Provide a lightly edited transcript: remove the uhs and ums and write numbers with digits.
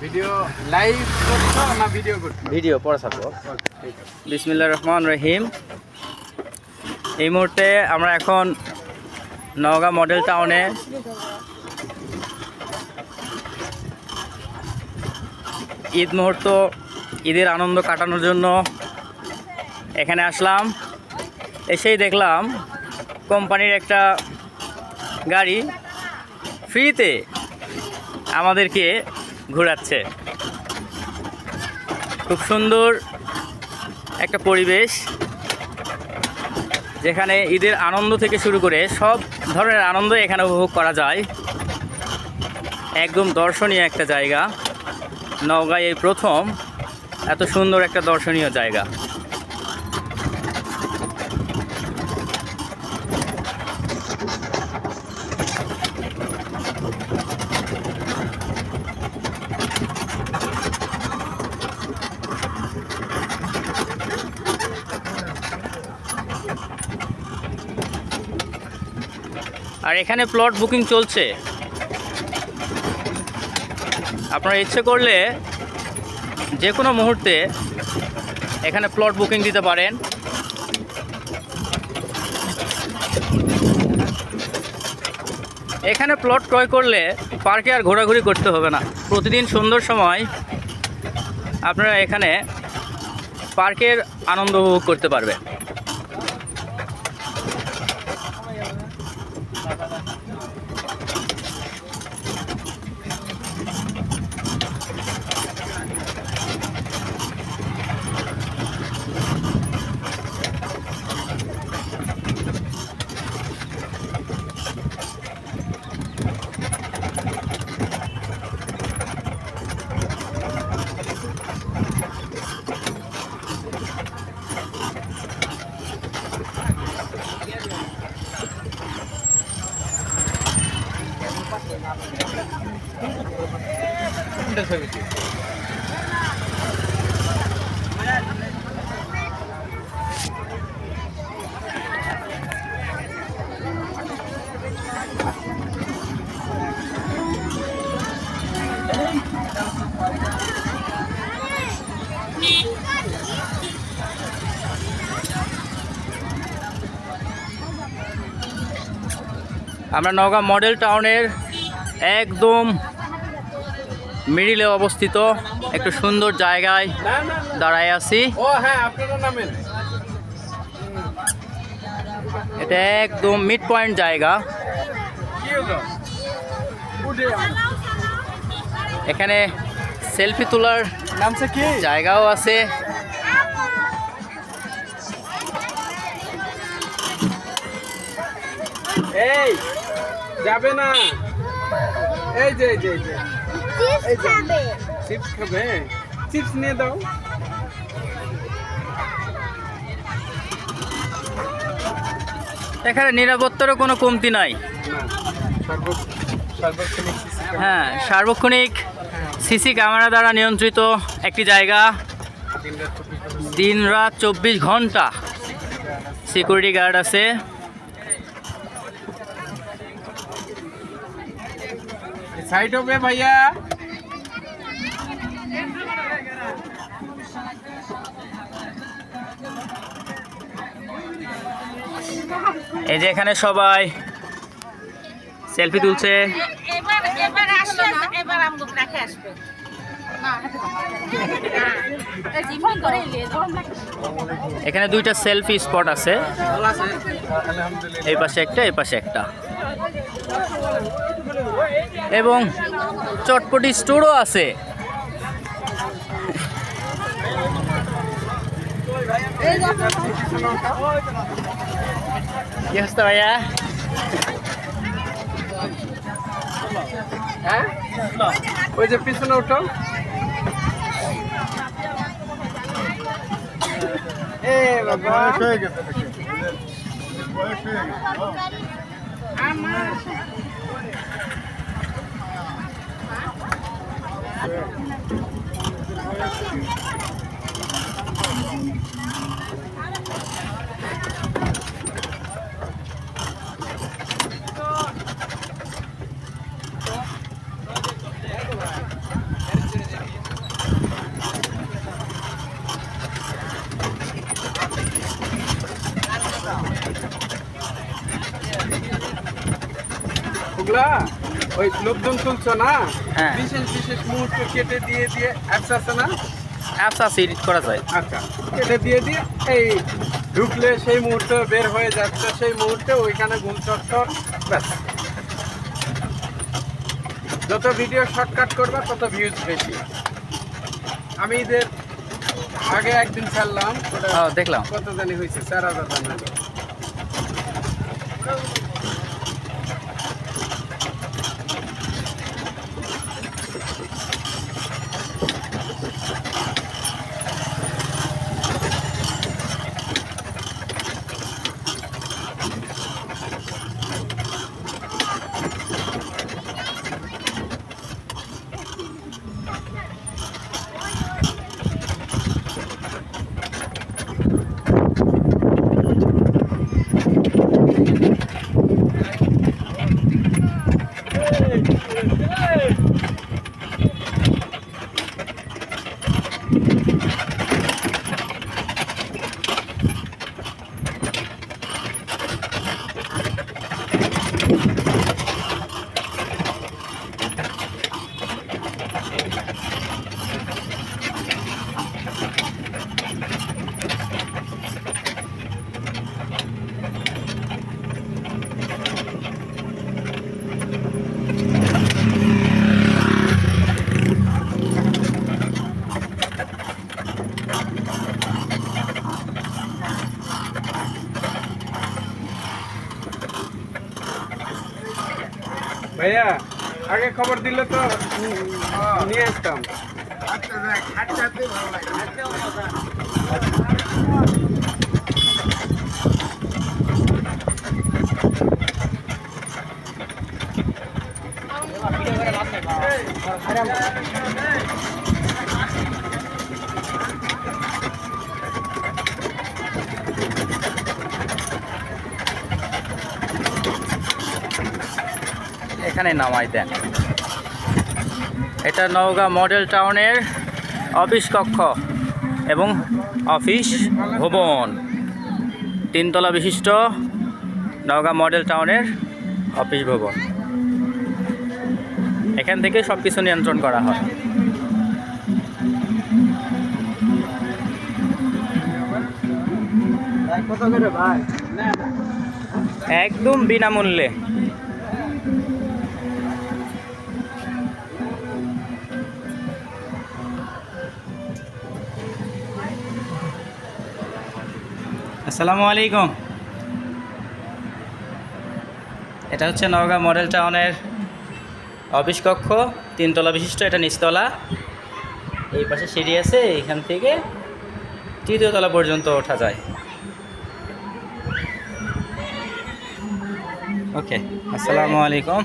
Video live করছো না video করছো? ভিডিও পরে থাকবো। ঠিক আছে। বিসমিল্লাহির রহমানির রহিম। এই মুহূর্তে আমরা এখন নওগাঁ মডেল টাউনে ঈদ মুহূর্ত, ঈদের আনন্দ কাটানোর জন্য এখানে আসলাম। এসেই দেখলাম কোম্পানির একটা গাড়ি ফ্রিতে আমাদেরকে ঘোরাচ্ছে। খুব সুন্দর একটা পরিবেশ, যেখানে ঈদের আনন্দ থেকে শুরু করে সব ধরনের আনন্দ এখানে উপভোগ করা যায়। একদম দর্শনীয় একটা জায়গা। নওগাঁয় এই প্রথম এত সুন্দর একটা দর্শনীয় জায়গা। আর এখানে প্লট বুকিং চলছে। আপনারা ইচ্ছে করলে যে কোনো মুহূর্তে এখানে প্লট বুকিং দিতে পারেন। এখানে প্লট ক্রয় করলে পার্কে আর ঘোরাঘুরি করতে হবে না। প্রতিদিন সুন্দর সময় আপনারা এখানে পার্কের আনন্দ উপভোগ করতে পারবেন। আমরা নওগাঁ মডেল টাউনের একদম মিডিলে অবস্থিত একটু সুন্দর জায়গায় দাঁড়ায় আছি। এটা একদম মিড পয়েন্ট জায়গা। এখানে সেলফি তোলার জায়গাও আছে। এই যাবে না, এই যে চিপস খাবে, চিপস নিয়ে দাও। এখানে নিরাপত্তারও কোনো কমতি নাই। হ্যাঁ, সার্বক্ষণিক সিসি ক্যামেরা দ্বারা নিয়ন্ত্রিত একটি জায়গা। দিন রাত 24 ঘন্টা সিকিউরিটি গার্ড আছে। সাইড হবে ভাইয়া। এই যে এখানে সবাই সেলফি তুলছে। এখানে দুইটা সেলফি স্পট আছে, এই পাশে একটা, এই পাশে একটা, এবং চটপটি স্টোরও আছে। কি অবস্থা ভাইয়া? হ্যাঁ, ওই যে পিছনে ওঠো। এ বাবা, হয়ে গেছে আমার ওই লোকজন তুলছো না, হ্যাঁ। বিশেষ বিশেষ মুহূর্ত কেটে দিয়ে দিয়ে অ্যাপস আছে না, অ্যাপস আছে, এডিট করা যায়। আচ্ছা কেটে দিয়ে দিয়ে এই ঢুকলে সেই মুহূর্তে বের হয়ে যাচ্ছে, সেই মুহূর্তে ওইখানে গুলচত্বর, ব্যাস। যত ভিডিও শর্টকাট করবা তত ভিউজ বেশি। আমি ঈদের আগে একদিন ছাড়লাম, ওটা দেখলাম। কত জানি হয়েছে, 4,000 জানি। ভাইয়া আগে খবর দিলে তো নিয়ে আসতাম। এখানে নামাই দেন। এটা নওগাঁ মডেল টাউনের অফিস কক্ষ এবং অফিস ভবন, 3 তলা বিশিষ্ট নওগাঁ মডেল টাউনের অফিস ভবন। এখান থেকে সব কিছু নিয়ন্ত্রণ করা হয়। কত করে ভাই? একদম বিনামূল্যে। আসসালামু আলাইকুম। এটা হচ্ছে নওগাঁ মডেল টাউনের অফিস কক্ষ, 3 তলা বিশিষ্ট। এটা নিচতলা, এই পাশে সিঁড়ি আছে, এখান থেকে 3য় তলা পর্যন্ত ওঠা যায়। ওকে, আসসালামু আলাইকুম।